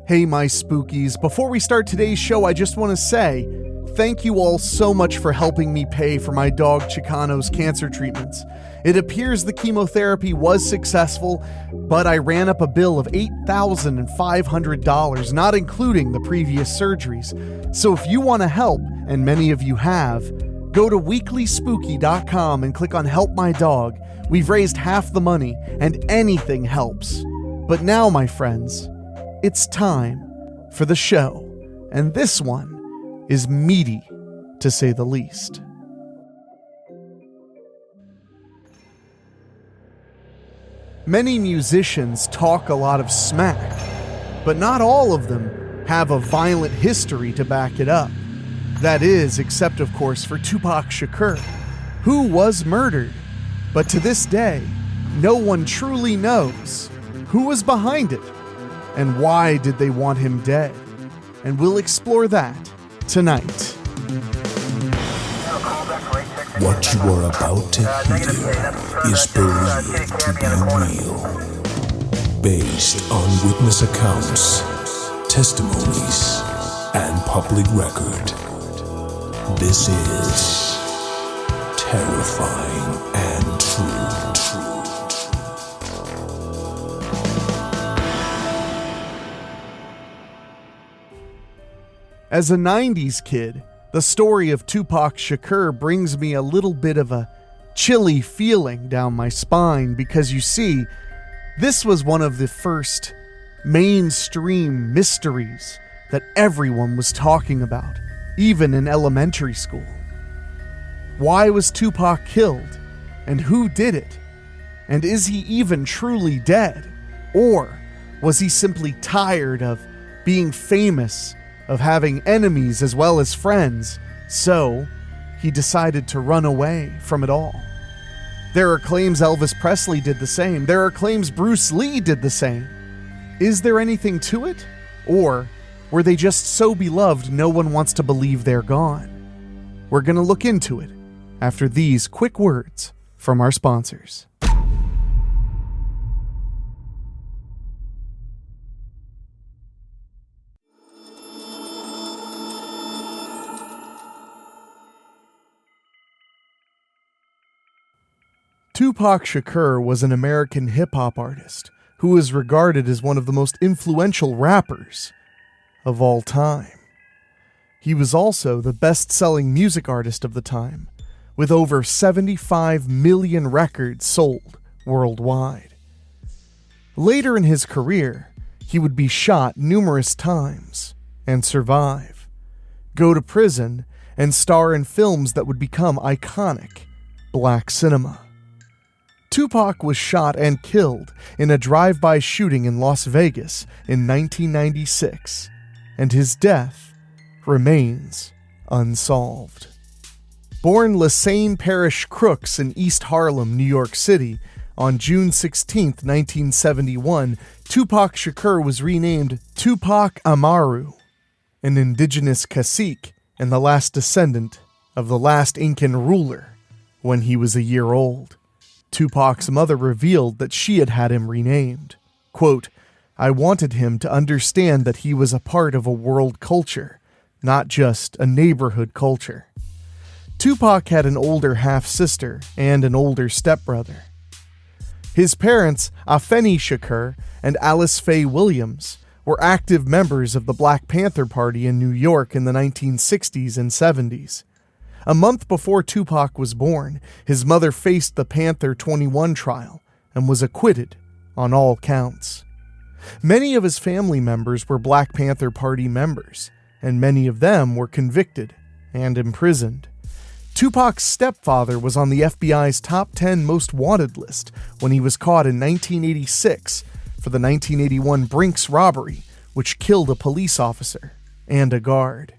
Hey, my spookies. Before we start today's show, I just want to say thank you all so much for helping me pay for my dog Chicano's cancer treatments. It appears the chemotherapy was successful, but I ran up a bill of $8,500, not including the previous surgeries. So if you want to help, and many of you have, go to weeklyspooky.com and click on Help My Dog. We've raised half the money, and anything helps. But now, my friends, it's time for the show, and this one is meaty, to say the least. Many musicians talk a lot of smack, but not all of them have a violent history to back it up. That is, except of course for Tupac Shakur, who was murdered. But to this day, no one truly knows who was behind it. And why did they want him dead? And we'll explore that tonight. What you are about to hear is believed to be real, based on witness accounts, testimonies, and public record. This is terrifying and true. As a 90s kid, the story of Tupac Shakur brings me a little bit of a chilly feeling down my spine because you see, this was one of the first mainstream mysteries that everyone was talking about, even in elementary school. Why was Tupac killed? And who did it? And is he even truly dead? Or was he simply tired of being famous, of having enemies as well as friends, so he decided to run away from it all? There are claims Elvis Presley did the same. There are claims Bruce Lee did the same. Is there anything to it? Or were they just so beloved no one wants to believe they're gone? We're gonna look into it after these quick words from our sponsors. Tupac Shakur was an American hip-hop artist who is regarded as one of the most influential rappers of all time. He was also the best-selling music artist of the time, with over 75 million records sold worldwide. Later in his career, he would be shot numerous times and survive, go to prison, and star in films that would become iconic black cinema. Tupac was shot and killed in a drive-by shooting in Las Vegas in 1996, and his death remains unsolved. Born Lasagne Parish Crooks in East Harlem, New York City, on June 16, 1971, Tupac Shakur was renamed Tupac Amaru, an indigenous cacique and the last descendant of the last Incan ruler, when he was a year old. Tupac's mother revealed that she had had him renamed. Quote, "I wanted him to understand that he was a part of a world culture, not just a neighborhood culture." Tupac had an older half-sister and an older stepbrother. His parents, Afeni Shakur and Alice Faye Williams, were active members of the Black Panther Party in New York in the 1960s and 70s. A month before Tupac was born, his mother faced the Panther 21 trial and was acquitted on all counts. Many of his family members were Black Panther Party members, and many of them were convicted and imprisoned. Tupac's stepfather was on the FBI's top 10 most wanted list when he was caught in 1986 for the 1981 Brinks robbery, which killed a police officer and a guard.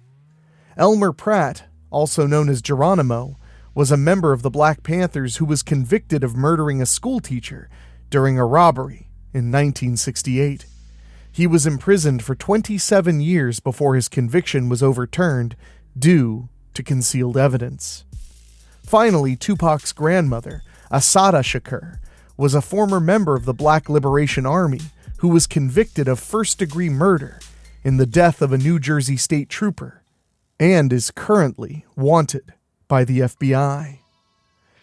Elmer Pratt, also known as Geronimo, was a member of the Black Panthers who was convicted of murdering a schoolteacher during a robbery in 1968. He was imprisoned for 27 years before his conviction was overturned due to concealed evidence. Finally, Tupac's grandmother, Assata Shakur, was a former member of the Black Liberation Army who was convicted of first-degree murder in the death of a New Jersey state trooper and is currently wanted by the FBI.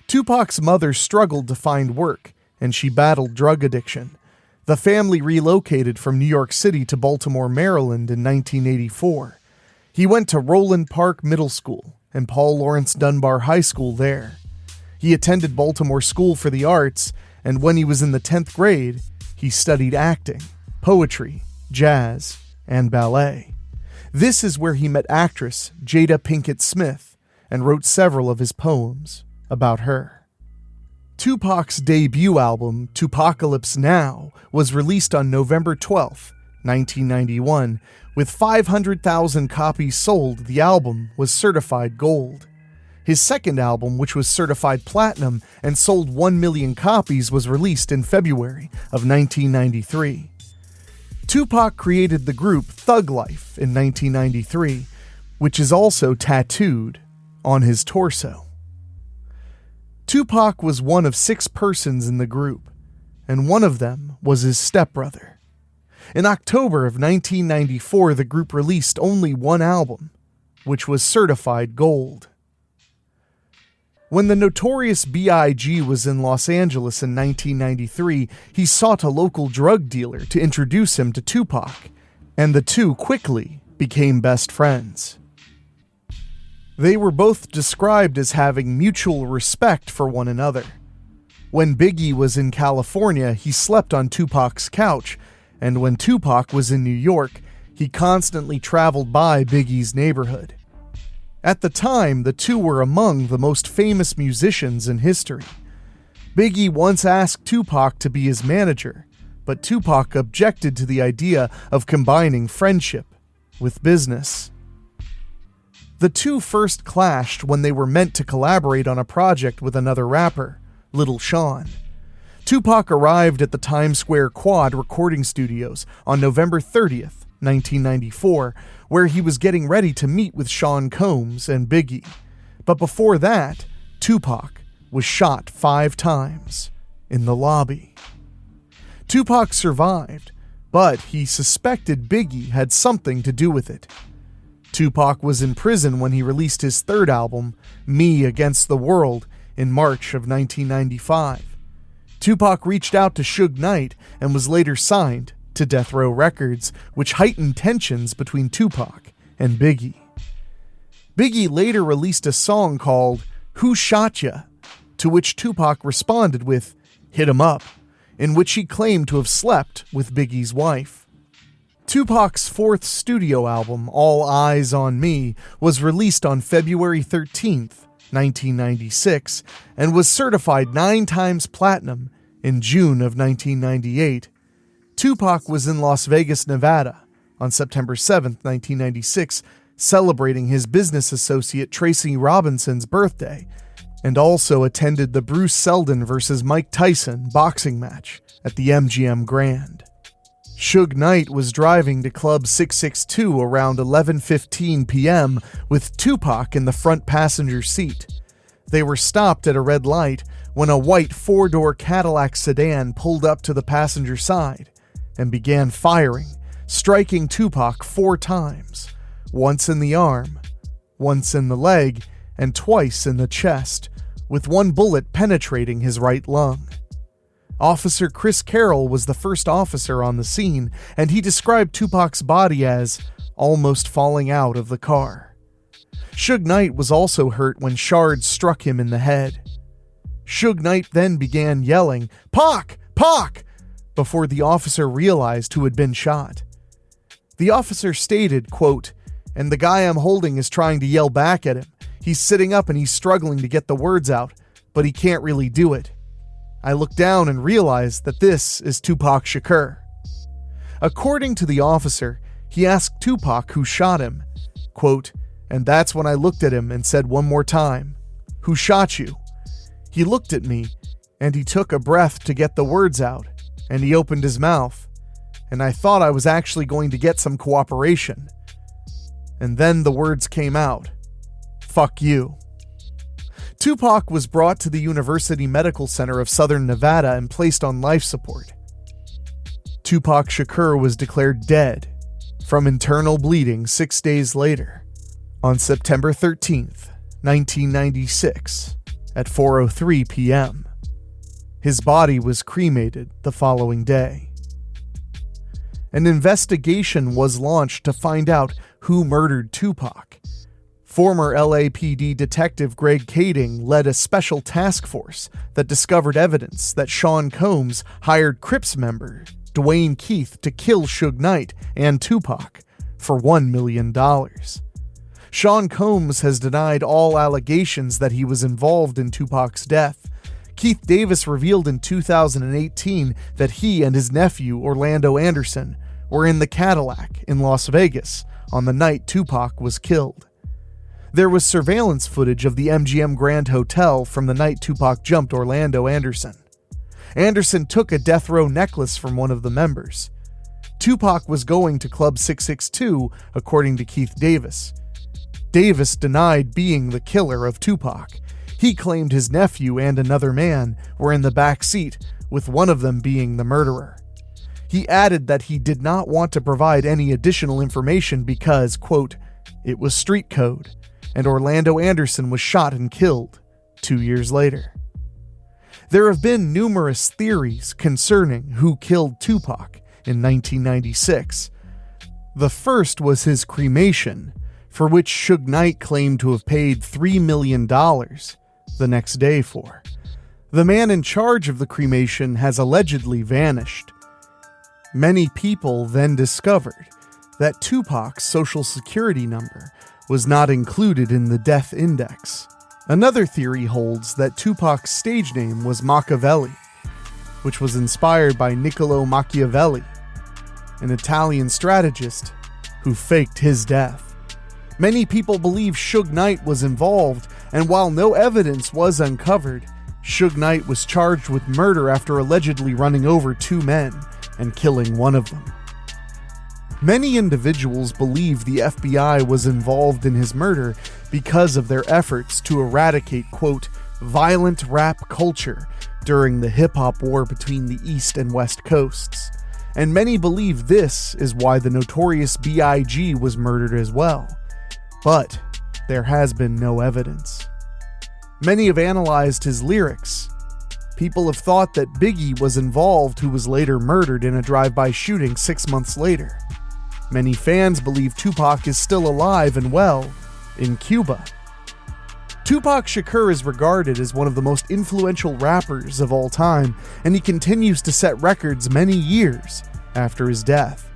Tupac's mother struggled to find work, and she battled drug addiction. The family relocated from New York City to Baltimore, Maryland in 1984. He went to Roland Park Middle School and Paul Laurence Dunbar High School there. He attended Baltimore School for the Arts, and when he was in the 10th grade, he studied acting, poetry, jazz, and ballet. This is where he met actress Jada Pinkett Smith and wrote several of his poems about her. Tupac's debut album, Tupacalypse Now, was released on November 12, 1991. With 500,000 copies sold, the album was certified gold. His second album, which was certified platinum and sold 1 million copies, was released in February of 1993. Tupac created the group Thug Life in 1993, which is also tattooed on his torso. Tupac was one of 6 persons in the group, and one of them was his stepbrother. In October of 1994, the group released only one album, which was certified gold. When the notorious B.I.G. was in Los Angeles in 1993, he sought a local drug dealer to introduce him to Tupac, and the two quickly became best friends. They were both described as having mutual respect for one another. When Biggie was in California, he slept on Tupac's couch, and when Tupac was in New York, he constantly traveled by Biggie's neighborhood. At the time, the two were among the most famous musicians in history. Biggie once asked Tupac to be his manager, but Tupac objected to the idea of combining friendship with business. The two first clashed when they were meant to collaborate on a project with another rapper, Little Sean. Tupac arrived at the Times Square Quad recording studios on November 30th, 1994, where he was getting ready to meet with Sean Combs and Biggie. But before that, Tupac was shot 5 times in the lobby. Tupac survived, but he suspected Biggie had something to do with it. Tupac was in prison when he released his third album, Me Against the World, in March of 1995. Tupac reached out to Suge Knight and was later signed to Death Row Records, which heightened tensions between Tupac and Biggie. Biggie later released a song called Who Shot Ya?, to which Tupac responded with Hit 'Em Up, in which he claimed to have slept with Biggie's wife. Tupac's fourth studio album, All Eyes on Me, was released on February 13th, 1996, and was certified 9 times platinum in June of 1998. Tupac was in Las Vegas, Nevada, on September 7, 1996, celebrating his business associate Tracy Robinson's birthday, and also attended the Bruce Seldon vs. Mike Tyson boxing match at the MGM Grand. Suge Knight was driving to Club 662 around 11:15 p.m. with Tupac in the front passenger seat. They were stopped at a red light when a white 4-door Cadillac sedan pulled up to the passenger side and began firing, striking Tupac 4 times, once in the arm, once in the leg, and twice in the chest, with one bullet penetrating his right lung. Officer Chris Carroll was the first officer on the scene, and he described Tupac's body as almost falling out of the car. Suge Knight was also hurt when shards struck him in the head. Suge Knight then began yelling, "Pac! Pac!" before the officer realized who had been shot. The officer stated, quote, "And the guy I'm holding is trying to yell back at him. He's sitting up and he's struggling to get the words out, but he can't really do it. I looked down and realized that this is Tupac Shakur." According to the officer, he asked Tupac who shot him. Quote, "And that's when I looked at him and said one more time, 'Who shot you?' He looked at me and he took a breath to get the words out, and he opened his mouth, and I thought I was actually going to get some cooperation. And then the words came out, 'Fuck you.'" Tupac was brought to the University Medical Center of Southern Nevada and placed on life support. Tupac Shakur was declared dead from internal bleeding 6 days later, on September 13th, 1996, at 4:03 p.m. His body was cremated the following day. An investigation was launched to find out who murdered Tupac. Former LAPD detective Greg Kading led a special task force that discovered evidence that Sean Combs hired Crips member Dwayne Keith to kill Suge Knight and Tupac for $1 million. Sean Combs has denied all allegations that he was involved in Tupac's death. Keith Davis revealed in 2018 that he and his nephew, Orlando Anderson, were in the Cadillac in Las Vegas on the night Tupac was killed. There was surveillance footage of the MGM Grand Hotel from the night Tupac jumped Orlando Anderson. Anderson took a death row necklace from one of the members. Tupac was going to Club 662, according to Keith Davis. Davis denied being the killer of Tupac. He claimed his nephew and another man were in the back seat, with one of them being the murderer. He added that he did not want to provide any additional information because, quote, it was street code, and Orlando Anderson was shot and killed 2 years later. There have been numerous theories concerning who killed Tupac in 1996. The first was his cremation, for which Suge Knight claimed to have paid $3 million the next day for. The man in charge of the cremation has allegedly vanished. Many people then discovered that Tupac's social security number was not included in the death index. Another theory holds that Tupac's stage name was Machiavelli, which was inspired by Niccolo Machiavelli, an Italian strategist who faked his death. Many people believe Suge Knight was involved, and while no evidence was uncovered, Suge Knight was charged with murder after allegedly running over 2 men and killing one of them. Many individuals believe the FBI was involved in his murder because of their efforts to eradicate, quote, violent rap culture during the hip-hop war between the East and West Coasts. And many believe this is why the notorious B.I.G. was murdered as well. But there has been no evidence. Many have analyzed his lyrics. People have thought that Biggie was involved, who was later murdered in a drive-by shooting 6 months later. Many fans believe Tupac is still alive and well in Cuba. Tupac Shakur is regarded as one of the most influential rappers of all time, and he continues to set records many years after his death.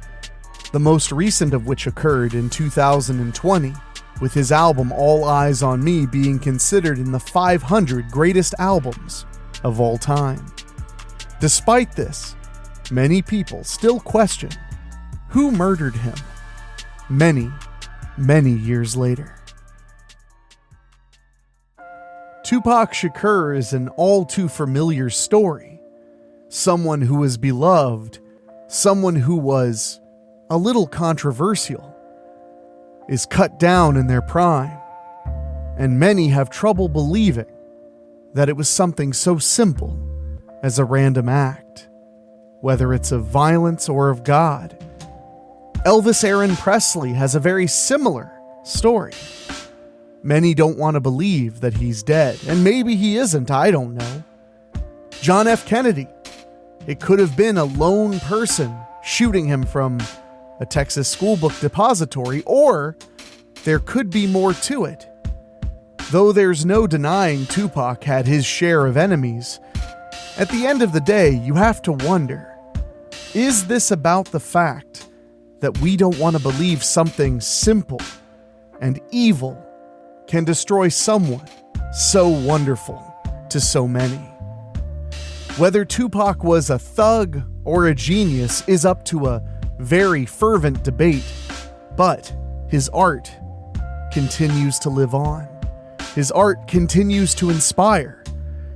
The most recent of which occurred in 2020, with his album All Eyes on Me being considered in the 500 greatest albums of all time. Despite this, many people still question who murdered him many, many years later. Tupac Shakur is an all too familiar story. Someone who was beloved, someone who was a little controversial, is cut down in their prime, and many have trouble believing that it was something so simple as a random act, whether it's of violence or of God. Elvis Aaron Presley has a very similar story. Many don't want to believe that he's dead, and maybe he isn't, I don't know. John F. Kennedy, it could have been a lone person shooting him from a Texas schoolbook depository, or there could be more to it. Though there's no denying Tupac had his share of enemies, at the end of the day, you have to wonder, is this about the fact that we don't want to believe something simple and evil can destroy someone so wonderful to so many? Whether Tupac was a thug or a genius is up to a very fervent debate, but his art continues to live on. His art continues to inspire,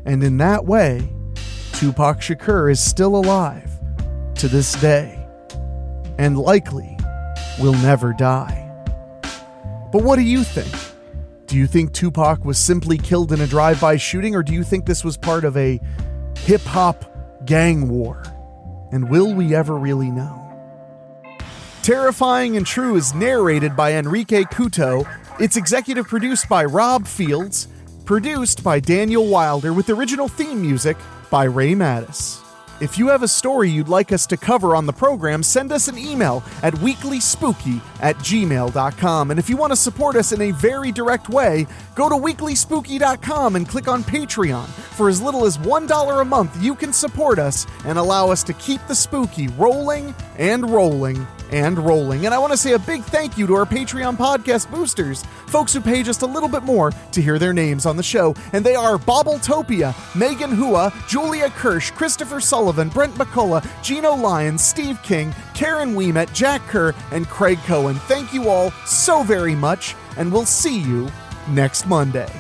and in that way, Tupac Shakur is still alive to this day, and likely will never die. But what do you think? Do you think Tupac was simply killed in a drive-by shooting, or do you think this was part of a hip-hop gang war? And will we ever really know? Terrifying and True is narrated by Enrique Couto. It's executive produced by Rob Fields, produced by Daniel Wilder, with original theme music by Ray Mattis. If you have a story you'd like us to cover on the program, send us an email at weeklyspooky@gmail.com. And if you want to support us in a very direct way, go to weeklyspooky.com and click on Patreon. For as little as $1 a month, you can support us and allow us to keep the spooky rolling and rolling and rolling. And I want to say a big thank you to our Patreon podcast boosters, folks who pay just a little bit more to hear their names on the show. And they are Bobbletopia, Megan Hua, Julia Kirsch, Christopher Sullivan, Brent McCullough, Gino Lyons, Steve King, Karen Weemet, Jack Kerr, and Craig Cohen. Thank you all so very much, and we'll see you next Monday.